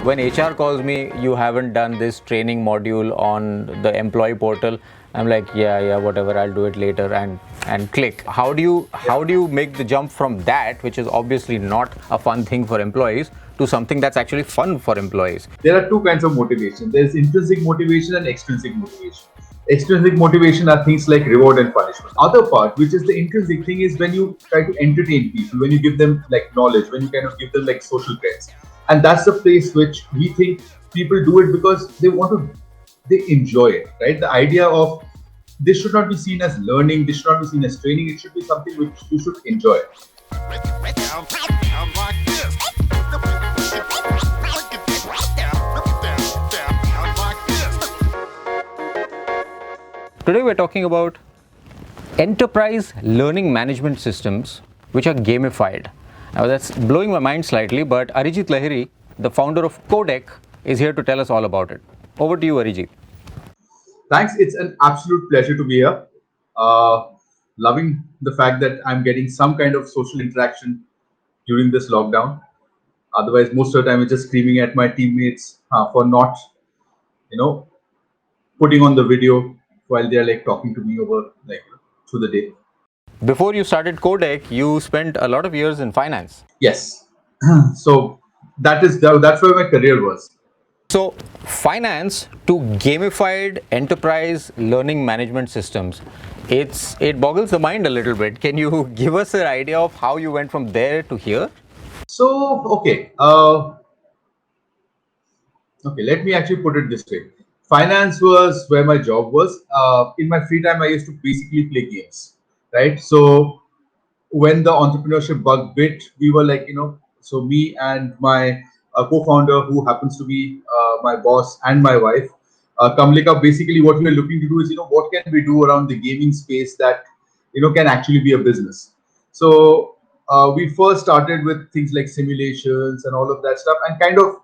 when HR calls me, you haven't done this training module on the employee portal. I'm like, yeah, whatever, I'll do it later, and click. How do you make the jump from that, which is obviously not a fun thing for employees, to something that's actually fun for employees? There are two kinds of motivation. There's intrinsic motivation and extrinsic motivation. Extrinsic motivation are things like reward and punishment. Other part, which is the intrinsic thing, is when you try to entertain people, when you give them like knowledge, when you kind of give them like social credits. And that's the place which we think people do it because they enjoy it, right? The idea of this should not be seen as learning, this should not be seen as training, it should be something which you should enjoy. Today we're talking about enterprise learning management systems which are gamified. Now that's blowing my mind slightly, but Arijit Lahiri, the founder of Codec, is here to tell us all about it. Over to you, Arijit. Thanks. It's an absolute pleasure to be here. Loving the fact that I'm getting some kind of social interaction during this lockdown. Otherwise, most of the time, I'm just screaming at my teammates for not, putting on the video while they're like talking to me over like through the day. Before you started Codec, you spent a lot of years in finance. Yes. So that's where my career was. So, finance to gamified enterprise learning management systems, it boggles the mind a little bit. Can you give us an idea of how you went from there to here? So okay, let me actually put it this way. Finance was where my job was. In my free time, I used to basically play games, right? So when the entrepreneurship bug bit, we were like, so me and my co-founder, who happens to be my boss and my wife, Kamlika, basically what we are looking to do is, what can we do around the gaming space that, can actually be a business. So we first started with things like simulations and all of that stuff, and kind of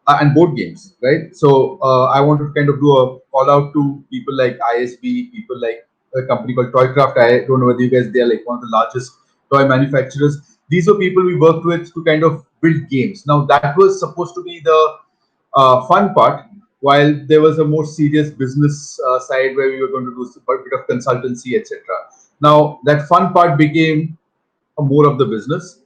and board games, right? So I wanted to kind of do a call out to people like ISB, people like a company called Toycraft. I don't know whether you guys, they are like one of the largest toy manufacturers. These are people we worked with to kind of build games. Now that was supposed to be the fun part, while there was a more serious business side where we were going to do a bit of consultancy, etc. Now that fun part became more of the business.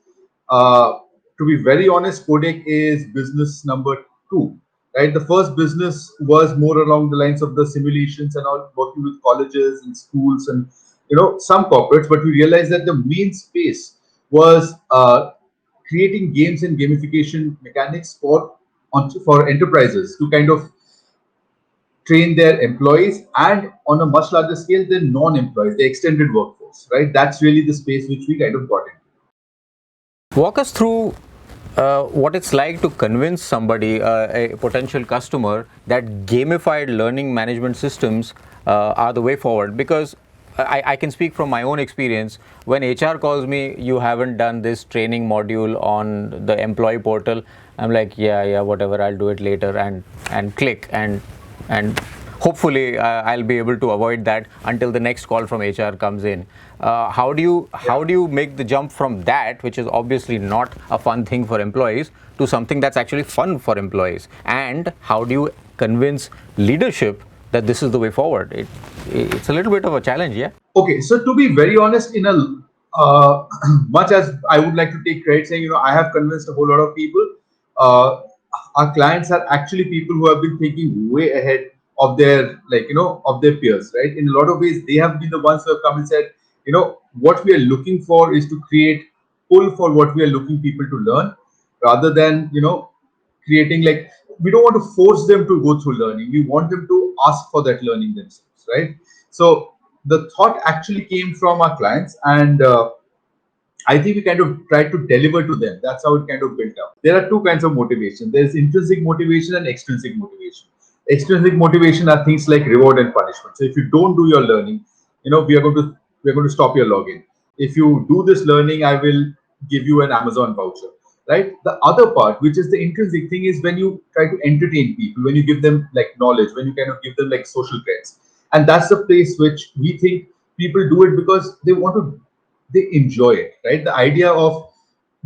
To be very honest, Codec is business number two. Right, the first business was more along the lines of the simulations and all, working with colleges and schools and some corporates. But we realized that the main space was creating games and gamification mechanics for enterprises to kind of train their employees, and on a much larger scale than non-employees, the extended workforce. Right, that's really the space which we kind of got into. Walk us through what it's like to convince somebody, a potential customer, that gamified learning management systems are the way forward. Because I can speak from my own experience. When HR calls me, you haven't done this training module on the employee portal, I'm like, yeah, whatever, I'll do it later, and click, and hopefully I'll be able to avoid that until the next call from HR comes in. How do you make the jump from that, which is obviously not a fun thing for employees, to something that's actually fun for employees? And how do you convince leadership that this is the way forward? It's a little bit of a challenge, yeah? Okay, so to be very honest, in a much as I would like to take credit saying, I have convinced a whole lot of people, our clients are actually people who have been thinking way ahead of their of their peers, right? In a lot of ways, they have been the ones who have come and said, what we are looking for is to create pull for what we are looking people to learn, rather than creating like, we don't want to force them to go through learning. We want them to ask for that learning themselves, right? So the thought actually came from our clients, and I think we kind of tried to deliver to them. That's how it kind of built up. There are two kinds of motivation. There's intrinsic motivation and extrinsic motivation. Extrinsic motivation are things like reward and punishment. So if you don't do your learning, we're going to stop your login. If you do this learning, I will give you an Amazon voucher. Right. The other part, which is the intrinsic thing, is when you try to entertain people, when you give them like knowledge, when you kind of give them like social credits. And that's the place which we think people do it because they enjoy it, right? The idea of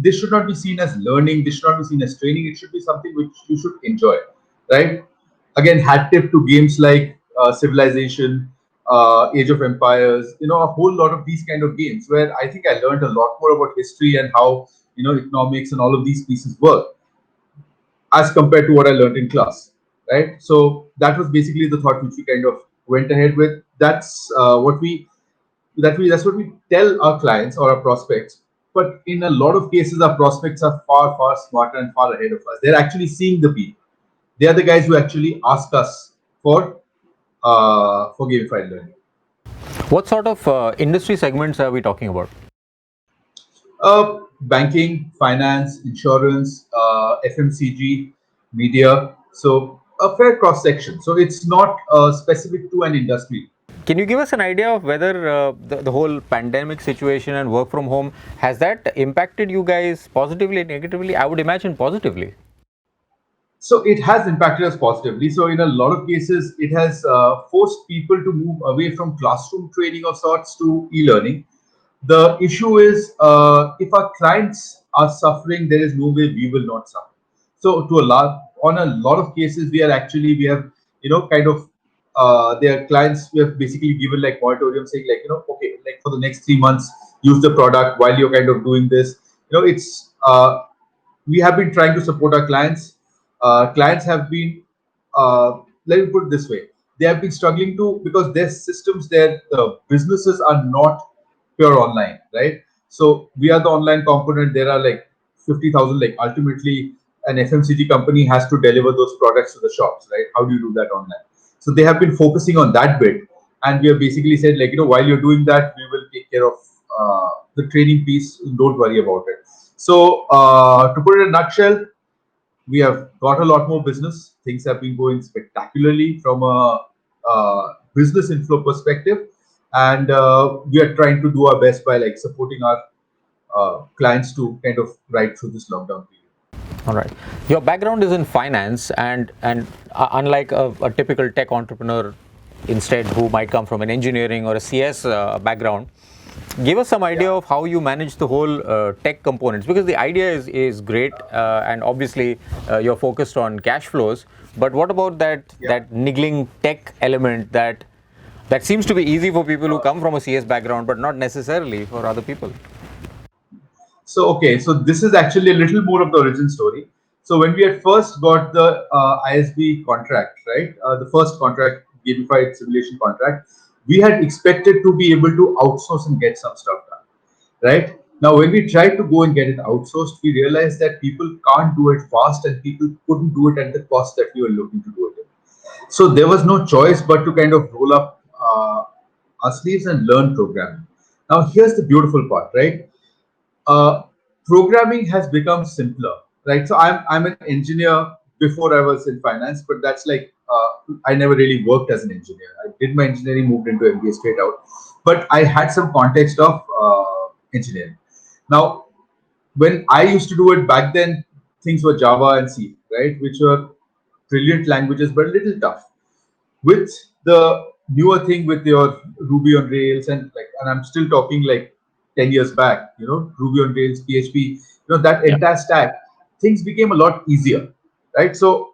this should not be seen as learning. This should not be seen as training. It should be something which you should enjoy, right? Again, hat tip to games like Civilization, Age of Empires. A whole lot of these kind of games where I think I learned a lot more about history and how economics and all of these pieces work as compared to what I learned in class, right? So that was basically the thought which we kind of went ahead with. That's what we tell our clients or our prospects. But in a lot of cases, our prospects are far, far smarter and far ahead of us. They're actually seeing the people. They are the guys who actually ask us for gamified learning. What sort of industry segments are we talking about? Banking, finance, insurance, FMCG, media. So a fair cross section. So it's not specific to an industry. Can you give us an idea of whether the whole pandemic situation and work from home has that impacted you guys positively, negatively? I would imagine positively. So it has impacted us positively. So in a lot of cases, it has forced people to move away from classroom training of sorts to e-learning. The issue is if our clients are suffering, there is no way we will not suffer. So on a lot of cases, we have kind of their clients, we have basically given like moratorium saying like okay, like for the next 3 months use the product while you're kind of doing this. It's we have been trying to support our clients. Clients have been, let me put it this way, they have been struggling to, because their systems, their businesses are not pure online, right? So we are the online component. There are like 50,000, like ultimately an FMCG company has to deliver those products to the shops, right? How do you do that online? So they have been focusing on that bit. And we have basically said like, while you're doing that, we will take care of the training piece. Don't worry about it. So to put it in a nutshell, we have got a lot more business. Things have been going spectacularly from a business inflow perspective, and we are trying to do our best by like supporting our clients to kind of ride through this lockdown period. All right. Your background is in finance, and unlike a typical tech entrepreneur, instead who might come from an engineering or a CS background, give us some idea of how you manage the whole tech components, because the idea is great, and obviously you're focused on cash flows. But what about that niggling tech element that seems to be easy for people who come from a CS background, but not necessarily for other people? So, okay, so this is actually a little more of the origin story. So, when we had first got the ISB contract, right, the first contract, gamified simulation contract, we had expected to be able to outsource and get some stuff done, right? Now, when we tried to go and get it outsourced, we realized that people can't do it fast and people couldn't do it at the cost that we were looking to do it in. So, there was no choice but to kind of roll up our sleeves and learn programming. Now, here's the beautiful part, right? uh, Programming has become simpler, right? So I'm an engineer before I was in finance, but that's like I never really worked as an engineer. I did my engineering, moved into MBA straight out, but I had some context of engineering. Now, when I used to do it back then, things were Java and C, right, which were brilliant languages but a little tough. With the newer thing with your Ruby on Rails and I'm still talking like 10 years back, Ruby on Rails, PHP, that entire stack, things became a lot easier, right? So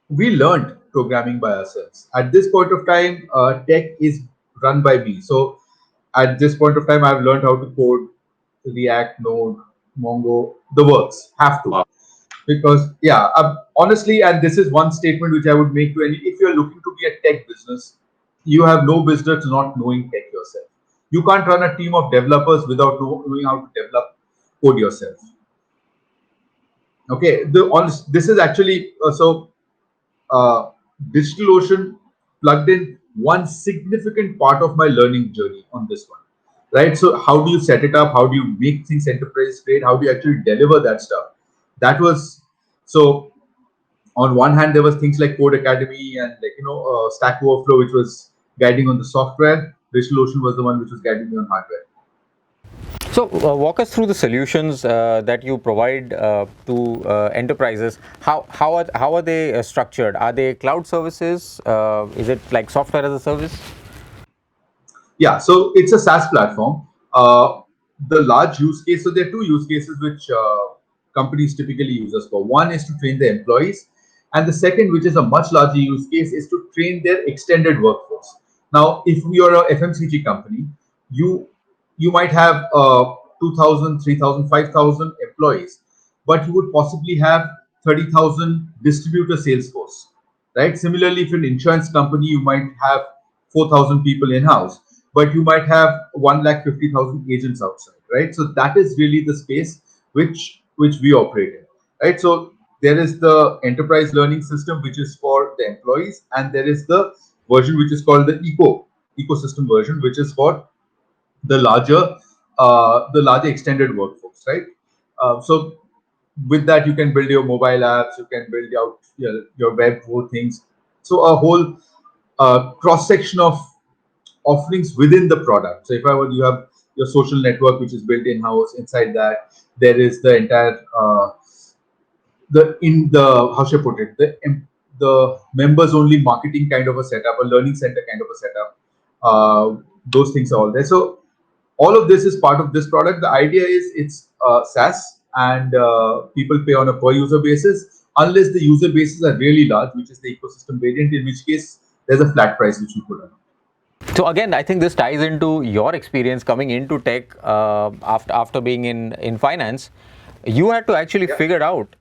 we learned programming by ourselves. At this point of time, tech is run by me. So at this point of time, I've learned how to code React, Node, Mongo, the works. Have to. Because yeah, honestly, and this is one statement which I would make to any, if you're looking to be a tech business, you have no business not knowing tech yourself. You can't run a team of developers without knowing how to develop code yourself. Okay, this is actually uh, DigitalOcean plugged in one significant part of my learning journey on this one, right? So how do you set it up? How do you make things enterprise grade? How do you actually deliver that stuff? That was so. On one hand, there was things like Code Academy and like Stack Overflow, which was guiding on the software. DigitalOcean was the one which was guiding me on hardware. So, walk us through the solutions that you provide to enterprises. How are they structured? Are they cloud services? Is it like software as a service? Yeah, so it's a SaaS platform. the large use case, so there are two use cases which companies typically use us for. One is to train the employees, and the second, which is a much larger use case, is to train their extended workforce. Now, if you're a FMCG company, you you might have 2,000, 3,000, 5,000 employees, but you would possibly have 30,000 distributor sales force, right? Similarly, if you're an insurance company, you might have 4,000 people in house, but you might have 1,50,000 agents outside, right? So that is really the space which we operate in, right? So there is the enterprise learning system, which is for the employees, and there is the version which is called the ecosystem version, which is for the larger extended workforce, right? So with that, you can build your mobile apps, you can build out your web whole things. So a whole cross section of offerings within the product. So if I were, you have your social network which is built in house. Inside that, there is the entire the in the how should I put it, the members only marketing kind of a setup, a learning center kind of a setup. Those things are all there. So all of this is part of this product. The idea is it's SaaS, and people pay on a per user basis unless the user bases are really large, which is the ecosystem variant, in which case there's a flat price which you put on. So again, I think this ties into your experience coming into tech after being in finance. You had to actually Yeah. figure out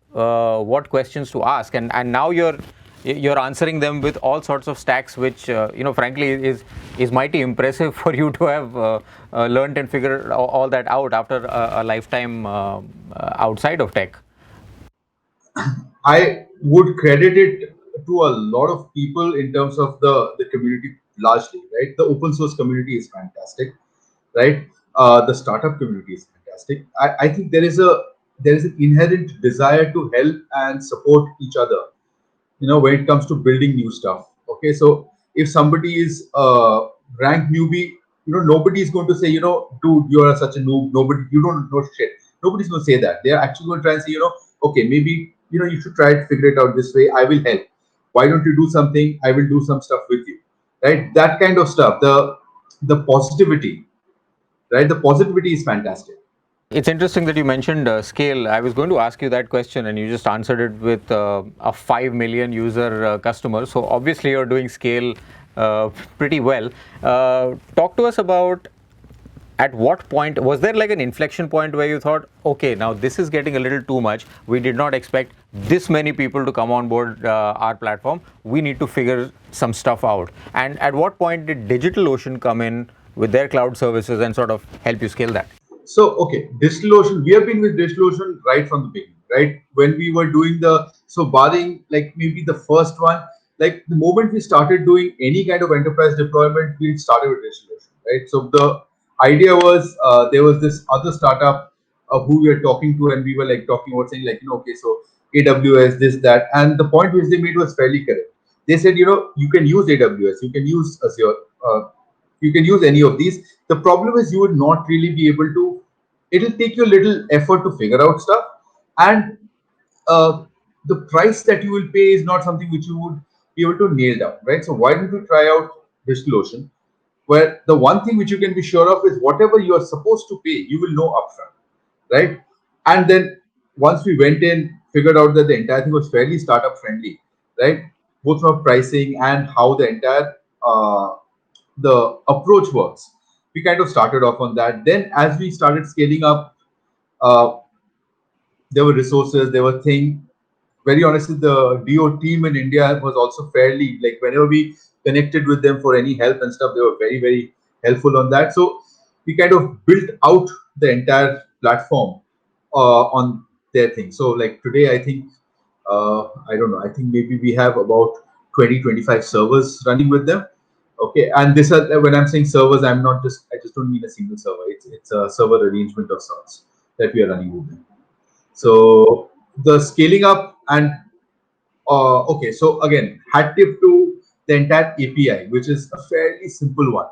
what questions to ask, and now you're answering them with all sorts of stacks, which frankly is mighty impressive for you to have learned and figured all that out after a lifetime outside of tech. I would credit it to a lot of people in terms of the community largely, right? The open source community is fantastic, right? The startup community is fantastic. I think there is an inherent desire to help and support each other, when it comes to building new stuff. Okay, so if somebody is rank newbie, nobody is going to say, dude, you are such a noob, nobody, you don't know shit. Nobody's going to say that. They are actually going to try and say, okay, maybe you should try to figure it out this way, I will help. Why don't you do something, I will do some stuff with you, right? That kind of stuff, the positivity, right? The positivity is fantastic. It's interesting that you mentioned scale. I was going to ask you that question, and you just answered it with a 5 million user customer. So obviously, you're doing scale pretty well. Talk to us about, at what point was there like an inflection point where you thought, okay, now this is getting a little too much. We did not expect this many people to come on board our platform. We need to figure some stuff out. And at what point did DigitalOcean come in with their cloud services and sort of help you scale that? So, okay, DigitalOcean, we have been with DigitalOcean right from the beginning, right? When we were doing barring like maybe the first one, like the moment we started doing any kind of enterprise deployment, we started with DigitalOcean, right? So the idea was there was this other startup who we were talking to, and we were like talking about saying like, okay, so AWS, this, that, and the point which they made was fairly correct. They said, you can use AWS, you can use Azure, you can use any of these. The problem is you would not really be able to, it'll take you a little effort to figure out stuff, and the price that you will pay is not something which you would be able to nail down, right? So why don't you try out DigitalOcean, where the one thing which you can be sure of is whatever you are supposed to pay, you will know upfront, right? And then once we went in, figured out that the entire thing was fairly startup friendly, right? Both from pricing and how the entire the approach works. We kind of started off on that. Then as we started scaling up, uh, there were resources, there were things. Very honestly, the DO team in India was also fairly, like, whenever we connected with them for any help and stuff, they were very, very helpful on that. So we kind of built out the entire platform on their thing. So like today, I think, I don't know, I think maybe we have about 20, 25 servers running with them. Okay, and this when I'm saying servers, I just don't mean a single server. It's a server arrangement of sorts that we are running with them. So the scaling up and okay, so again, hat tip to the entire API, which is a fairly simple one,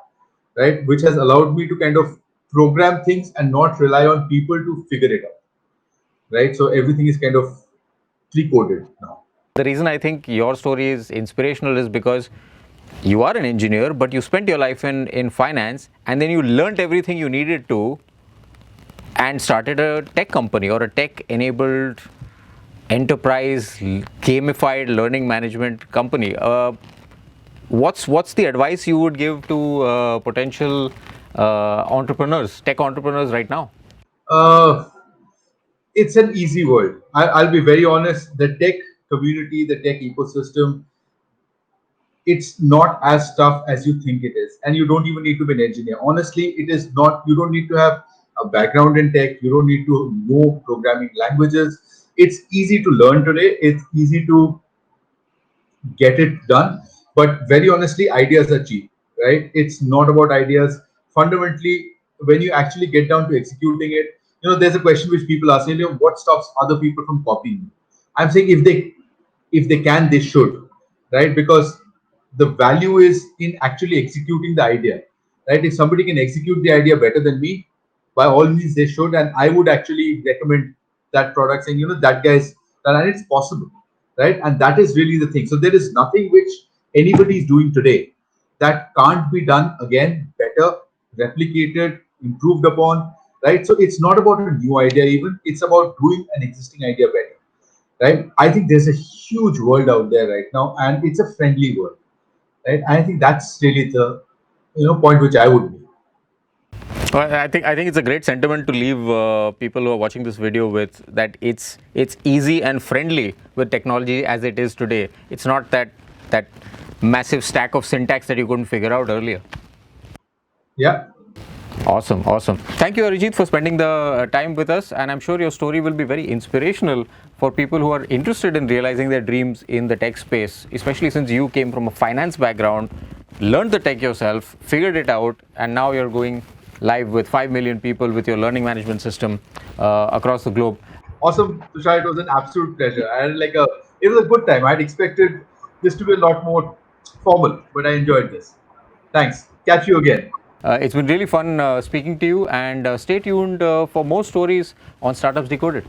right? Which has allowed me to kind of program things and not rely on people to figure it out, right? So everything is kind of pre-coded now. The reason I think your story is inspirational is because you are an engineer, but you spent your life in finance, and then you learned everything you needed to and started a tech company or a tech-enabled enterprise gamified learning management company. What's the advice you would give to potential entrepreneurs, tech entrepreneurs right now? Uh, it's an easy world. I'll be very honest. The tech community, the tech ecosystem, it's not as tough as you think it is, and you don't even need to be an engineer. Honestly, it is not. You don't need to have a background in tech. You don't need to know programming languages. It's easy to learn today. It's easy to get it done. But very honestly, ideas are cheap, right? It's not about ideas. Fundamentally, when you actually get down to executing it, there's a question which people ask, what stops other people from copying you? I'm saying if they can, they should, right? Because the value is in actually executing the idea, right? If somebody can execute the idea better than me, by all means they should, and I would actually recommend that product, saying, that guy's done, and it's possible, right? And that is really the thing. So there is nothing which anybody is doing today that can't be done again, better, replicated, improved upon, right? So it's not about a new idea, even it's about doing an existing idea better, right? I think there's a huge world out there right now, and it's a friendly world, right? And I think that's really the point which I would make. Well, I think it's a great sentiment to leave people who are watching this video with, that it's easy and friendly with technology as it is today. It's not that massive stack of syntax that you couldn't figure out earlier. Yeah. Awesome. Thank you, Arijit, for spending the time with us, and I'm sure your story will be very inspirational for people who are interested in realizing their dreams in the tech space, especially since you came from a finance background, learned the tech yourself, figured it out, and now you're going live with 5 million people with your learning management system across the globe. Awesome, Tushar. It was an absolute pleasure. I had it was a good time. I had expected this to be a lot more formal, but I enjoyed this. Thanks. Catch you again. It's been really fun speaking to you, and stay tuned for more stories on Startups Decoded.